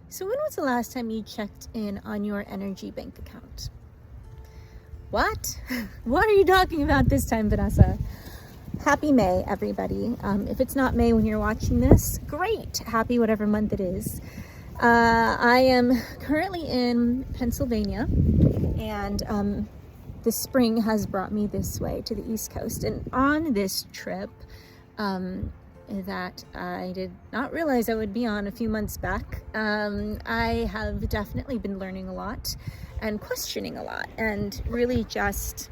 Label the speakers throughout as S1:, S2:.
S1: So when was the last time you checked in on your energy bank account? What? What are you talking about this time, Vanessa? Happy May, everybody. If it's not May when you're watching this, great. Happy whatever month it is. I am currently in Pennsylvania, and the spring has brought me this way to the East Coast. And on this trip that I did not realize I would be on a few months back, I have definitely been learning a lot and questioning a lot and really just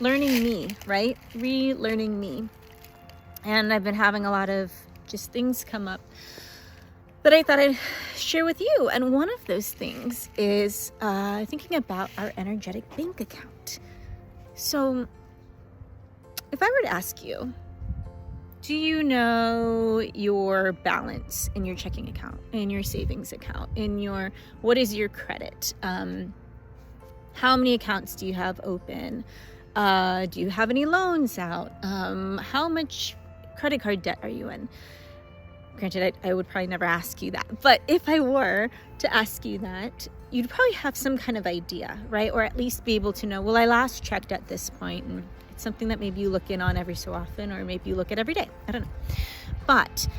S1: learning me, right? Relearning me. And I've been having a lot of just things come up that I thought I'd share with you. And one of those things is thinking about our energetic bank account. So if I were to ask you, do you know your balance in your checking account, in your savings account, what is your credit? How many accounts do you have open? Do you have any loans out? How much credit card debt are you in? Granted, I would probably never ask you that. But if I were to ask you that, you'd probably have some kind of idea, right? Or at least be able to know, well, I last checked at this point, and it's something that maybe you look in on every so often, or maybe you look at every day. I don't know. But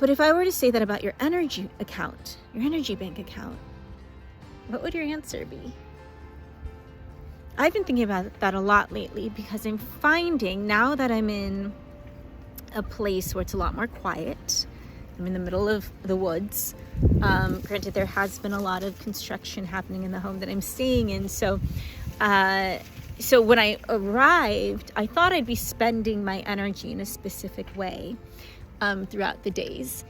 S1: if I were to say that about your energy account, your energy bank account, what would your answer be? I've been thinking about that a lot lately because I'm finding now that I'm in a place where it's a lot more quiet. I'm in the middle of the woods. Granted, there has been a lot of construction happening in the home that I'm staying in. So when I arrived, I thought I'd be spending my energy in a specific way throughout the days.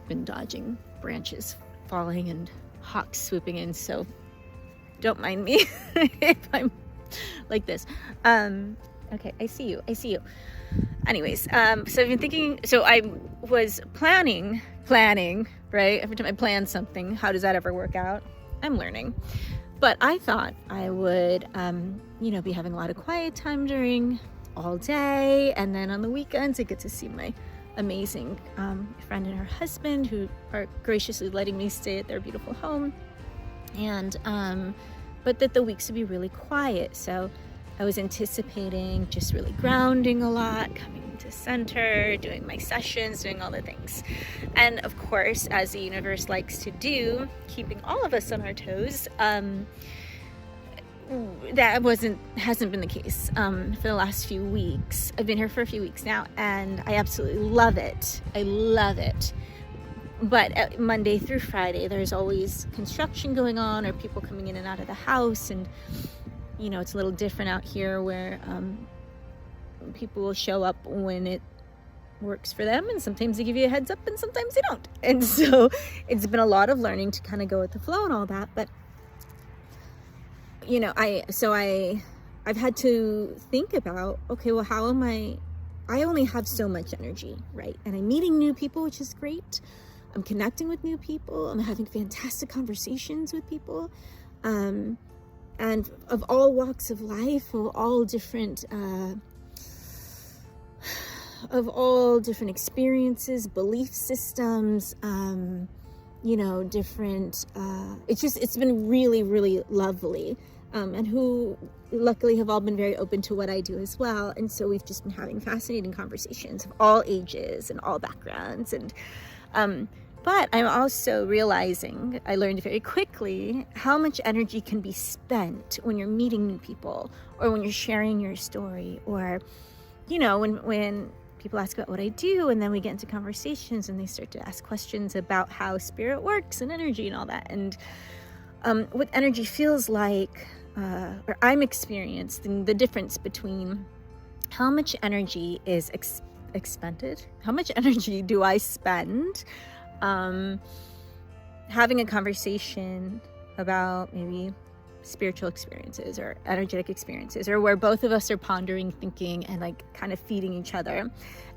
S1: Been dodging branches falling and hawks swooping in, so don't mind me if I'm like this. Okay, I see you. Anyways, so I've been thinking, so I was planning, right? Every time I plan something, how does that ever work out? I'm learning. But I thought I would, be having a lot of quiet time during all day. And then on the weekends, I get to see my amazing friend and her husband who are graciously letting me stay at their beautiful home. And, but that the weeks would be really quiet. So I was anticipating just really grounding a lot, coming into center, doing my sessions, doing all the things. And of course, as the universe likes to do, keeping all of us on our toes, that hasn't been the case for the last few weeks. I've been here for a few weeks now, and I absolutely love it. I love it. But Monday through Friday, there's always construction going on or people coming in and out of the house. And, it's a little different out here where people will show up when it works for them. And sometimes they give you a heads up and sometimes they don't. And so it's been a lot of learning to kind of go with the flow and all that. But, I've had to think about, okay, well, how am I only have so much energy, right? And I'm meeting new people, which is great. I'm connecting with new people. I'm having fantastic conversations with people, and of all walks of life, of all different experiences, belief systems, different. It's been really, really lovely, and who luckily have all been very open to what I do as well. And so we've just been having fascinating conversations of all ages and all backgrounds, and. But I'm also realizing, I learned very quickly, how much energy can be spent when you're meeting new people or when you're sharing your story or, when people ask about what I do and then we get into conversations and they start to ask questions about how spirit works and energy and all that. And what energy feels like, or I'm experiencing the difference between how much energy is expended, how much energy do I spend having a conversation about maybe spiritual experiences or energetic experiences, or where both of us are pondering, thinking, and like kind of feeding each other.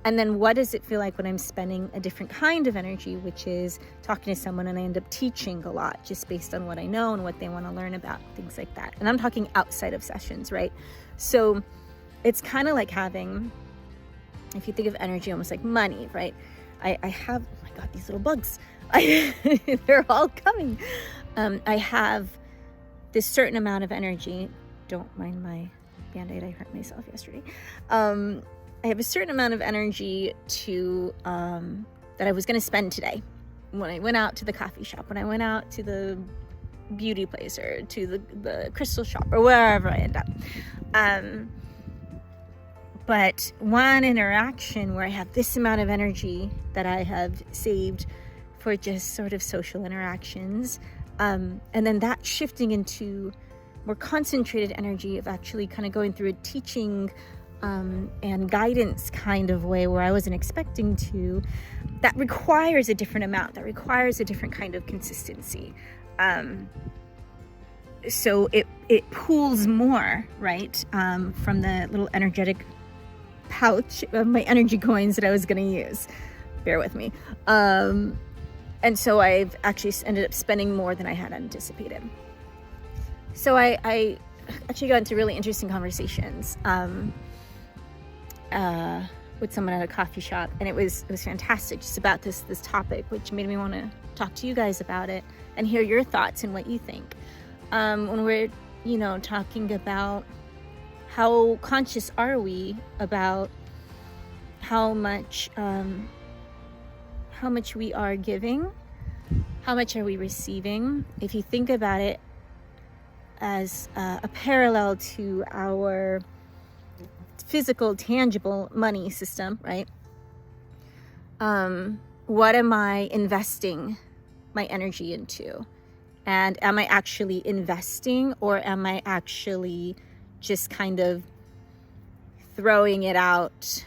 S1: And then what does it feel like when I'm spending a different kind of energy, which is talking to someone and I end up teaching a lot just based on what I know and what they want to learn about, things like that. And I'm talking outside of sessions, right? So it's kind of like having, if you think of energy almost like money, right? I have, oh my God, these little bugs. They're all coming. I have this certain amount of energy. Don't mind my Band-Aid, I hurt myself yesterday. I have a certain amount of energy to that I was going to spend today when I went out to the coffee shop, when I went out to the beauty place or to the crystal shop or wherever I end up. But one interaction where I have this amount of energy that I have saved for just sort of social interactions, and then that shifting into more concentrated energy of actually kind of going through a teaching and guidance kind of way where I wasn't expecting to, that requires a different amount, that requires a different kind of consistency. So it pulls more, right, from the little energetic pouch of my energy coins that I was going to use. Bear with me. And so I've actually ended up spending more than I had anticipated. So I actually got into really interesting conversations with someone at a coffee shop, and it was fantastic, just about this topic, which made me want to talk to you guys about it and hear your thoughts and what you think. When we're, talking about how conscious are we about how much we are giving, how much are we receiving. If you think about it as a parallel to our physical, tangible money system, right? What am I investing my energy into? And am I actually investing, or am I actually just kind of throwing it out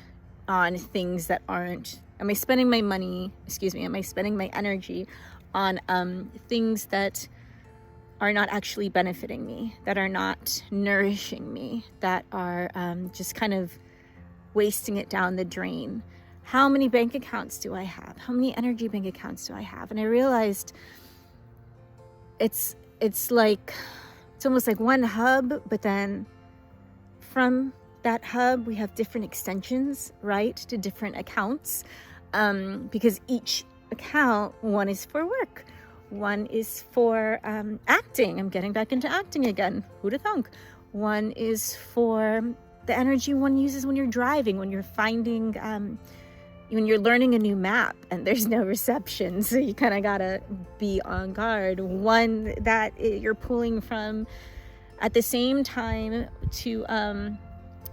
S1: on things that aren't? Am I spending my energy on things that are not actually benefiting me, that are not nourishing me, that are just kind of wasting it down the drain? How many bank accounts do I have? How many energy bank accounts do I have? And I realized it's almost like one hub, but then from that hub we have different extensions, right, to different accounts, because each account, one is for work, one is for acting. I'm getting back into acting again. Who'd have thunk? One is for the energy one uses when you're driving, when you're finding, when you're learning a new map and there's no reception, so you kind of gotta be on guard. One that you're pulling from at the same time to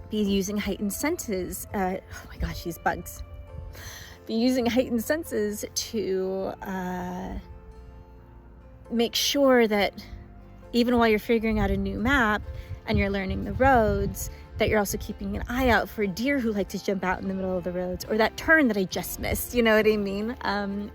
S1: be using heightened senses. Oh my gosh, these bugs. Be using heightened senses to make sure that even while you're figuring out a new map and you're learning the roads, that you're also keeping an eye out for deer who like to jump out in the middle of the roads, or that turn that I just missed, you know what I mean?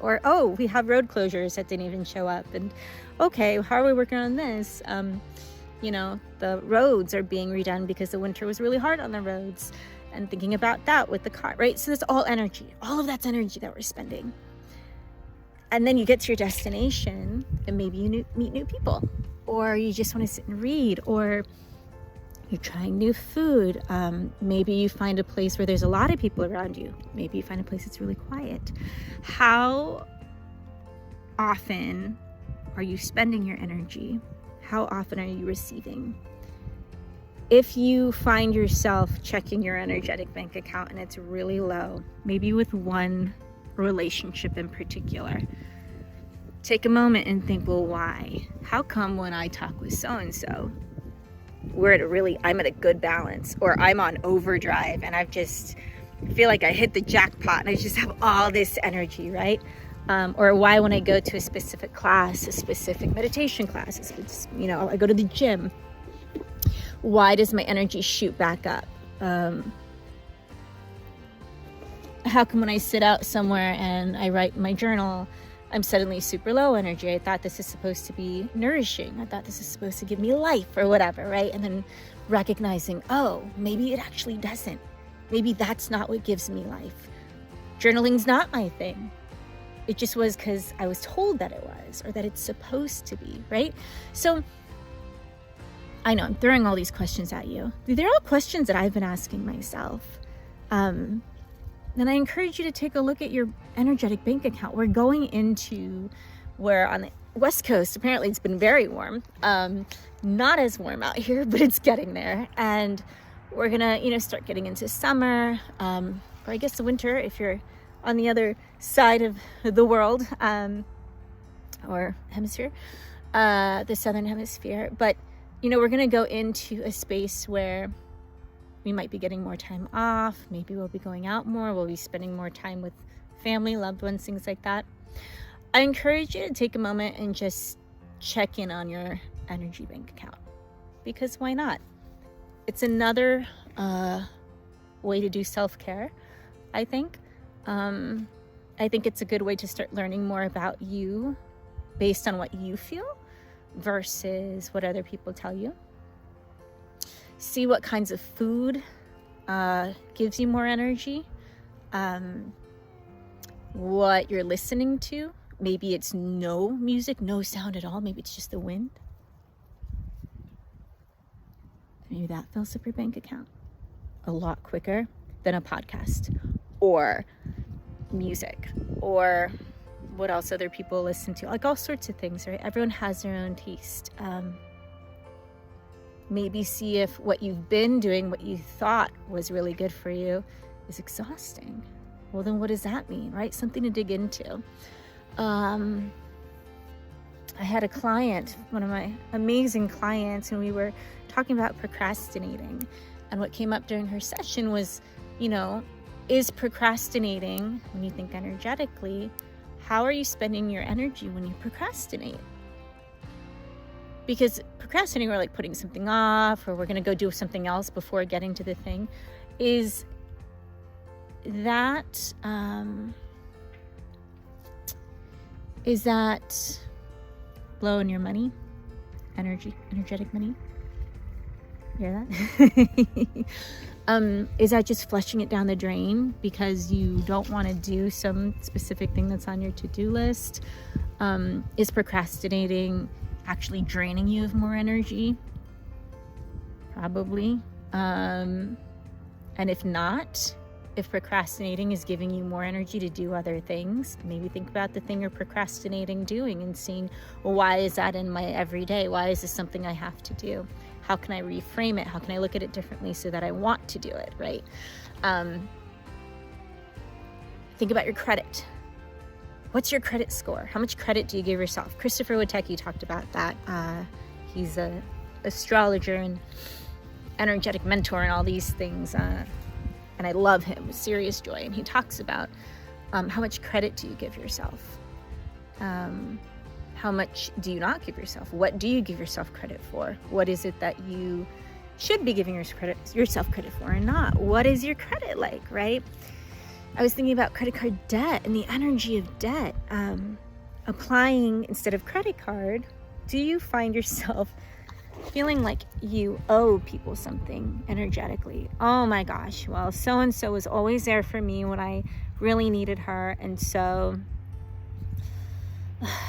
S1: Or, oh, we have road closures that didn't even show up, and okay, how are we working on this? The roads are being redone because the winter was really hard on the roads, and thinking about that with the car, right? So that's all energy. All of that's energy that we're spending. And then you get to your destination and maybe you meet new people, or you just want to sit and read, or you're trying new food. Maybe you find a place where there's a lot of people around you. Maybe you find a place that's really quiet. How often are you spending your energy? How often are you receiving? If you find yourself checking your energetic bank account and it's really low, maybe with one relationship in particular, take a moment and think, well, why? How come when I talk with so-and-so, I'm at a good balance, or I'm on overdrive and I feel like I hit the jackpot and I just have all this energy, right? Or why when I go to a specific class, a specific meditation class, I go to the gym, why does my energy shoot back up? How come when I sit out somewhere and I write my journal, I'm suddenly super low energy? I thought this is supposed to be nourishing. I thought this is supposed to give me life or whatever, right? And then recognizing, oh, maybe it actually doesn't. Maybe that's not what gives me life. Journaling's not my thing. It just was because I was told that it was, or that it's supposed to be, right? So I know I'm throwing all these questions at you. They're all questions that I've been asking myself. then I encourage you to take a look at your energetic bank account. We're going into where on the West Coast, apparently it's been very warm. Not as warm out here, but it's getting there. And we're gonna, start getting into summer, or I guess the winter if you're on the other side of the world, or hemisphere, the southern hemisphere. But, we're gonna go into a space where we might be getting more time off. Maybe we'll be going out more. We'll be spending more time with family, loved ones, things like that. I encourage you to take a moment and just check in on your energy bank account, because why not? It's another way to do self-care, I think. I think it's a good way to start learning more about you based on what you feel versus what other people tell you. See what kinds of food gives you more energy, what you're listening to. Maybe it's no music, no sound at all. Maybe it's just the wind. Maybe that fills up your bank account a lot quicker than a podcast or music or what else other people listen to. Like all sorts of things, right? Everyone has their own taste. Maybe see if what you've been doing, what you thought was really good for you, is exhausting. Well, then what does that mean, right? Something to dig into. I had a client, one of my amazing clients, and we were talking about procrastinating. And what came up during her session was, is procrastinating, when you think energetically, how are you spending your energy when you procrastinate? Because procrastinating, we're like putting something off, or we're going to go do something else before getting to the thing. Is that blowing your money? Energetic money? Hear that? Is that just flushing it down the drain because you don't want to do some specific thing that's on your to-do list? Is procrastinating actually draining you of more energy? Probably. And if not, if procrastinating is giving you more energy to do other things, maybe think about the thing you're procrastinating doing and seeing, well, why is that in my everyday? Why is this something I have to do? How can I reframe it? How can I look at it differently so that I want to do it, right? Think about your credit. What's your credit score? How much credit do you give yourself? Christopher Witecki talked about that. He's an astrologer and energetic mentor and all these things. And I love him with serious joy. And he talks about how much credit do you give yourself? How much do you not give yourself? What do you give yourself credit for? What is it that you should be giving yourself credit for and not? What is your credit like, right? I was thinking about credit card debt and the energy of debt. Applying instead of credit card, do you find yourself feeling like you owe people something energetically? Oh my gosh, well, so-and-so was always there for me when I really needed her, and so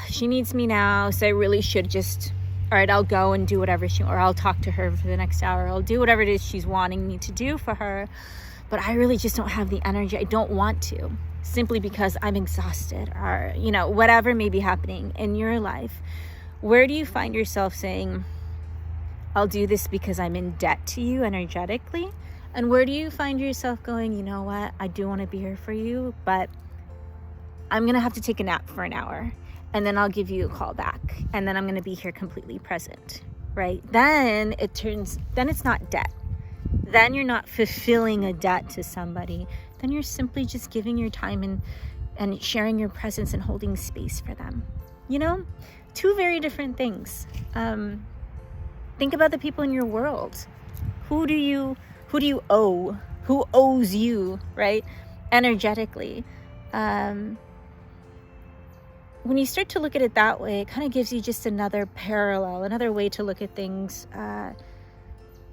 S1: she needs me now, so I really should just, all right, I'll go and do whatever or I'll talk to her for the next hour. I'll do whatever it is she's wanting me to do for her, but I really just don't have the energy. I don't want to, simply because I'm exhausted, or, whatever may be happening in your life. Where do you find yourself saying, I'll do this because I'm in debt to you energetically? And where do you find yourself going, you know what, I do want to be here for you, but I'm going to have to take a nap for an hour, and then I'll give you a call back, and then I'm going to be here completely present, right? Then it's not debt. Then you're not fulfilling a debt to somebody. Then you're simply just giving your time and sharing your presence and holding space for them. Two very different things. Think about the people in your world. Who do you owe? Who owes you, right? Energetically. When you start to look at it that way, it kind of gives you just another parallel, another way to look at things.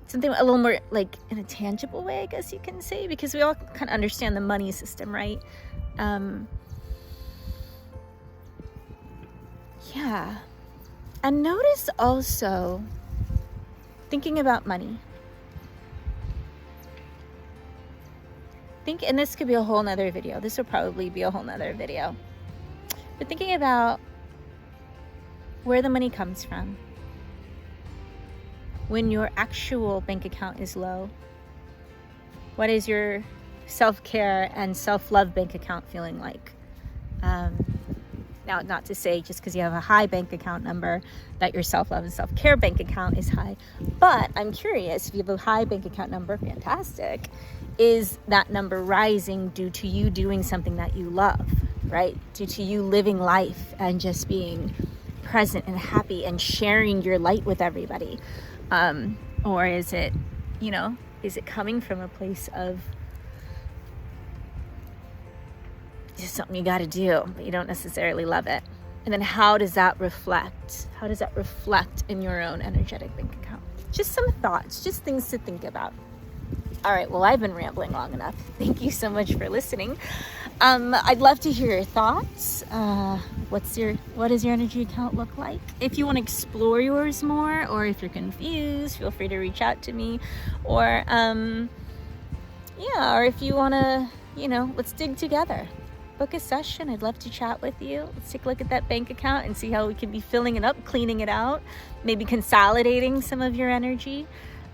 S1: Something a little more like in a tangible way, I guess you can say, because we all kind of understand the money system, right? Yeah. And notice also, thinking about money, think, and this could be a whole nother video. This will probably be a whole nother video. But thinking about where the money comes from when your actual bank account is low. What is your self-care and self-love bank account feeling like? Now, not to say just because you have a high bank account number that your self-love and self-care bank account is high, but I'm curious, if you have a high bank account number, fantastic. Is that number rising due to you doing something that you love, right? Due to you living life and just being present and happy and sharing your light with everybody? Or is it, is it coming from a place of just something you got to do, but you don't necessarily love it? And then how does that reflect? How does that reflect in your own energetic bank account? Just some thoughts, just things to think about. All right, well, I've been rambling long enough. Thank you so much for listening. I'd love to hear your thoughts. What does your energy account look like? If you want to explore yours more, or if you're confused, feel free to reach out to me. Or, or if you want to, let's dig together. Book a session. I'd love to chat with you. Let's take a look at that bank account and see how we can be filling it up, cleaning it out, maybe consolidating some of your energy.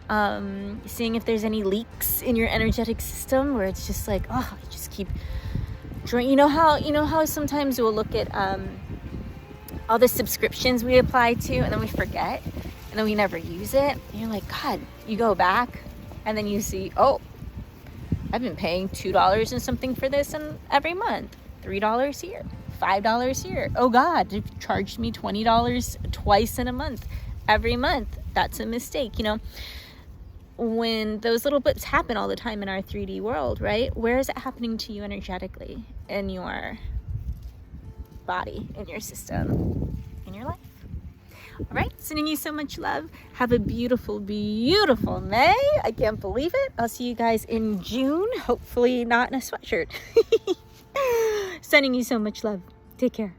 S1: Seeing if there's any leaks in your energetic system where it's just like, you just keep drawing. You know how sometimes we'll look at all the subscriptions we apply to and then we forget and then we never use it, and you're like, God, you go back and then you see, I've been paying $2 and something for this and every month, $3 here, $5 here. Oh God, they've charged me $20 twice in a month, every month. That's a mistake. When those little blips happen all the time in our 3D world, right? Where is it happening to you energetically in your body, in your system, in your life? All right, sending you so much love. Have a beautiful, beautiful May. I can't believe it. I'll see you guys in June, hopefully not in a sweatshirt. Sending you so much love. Take care.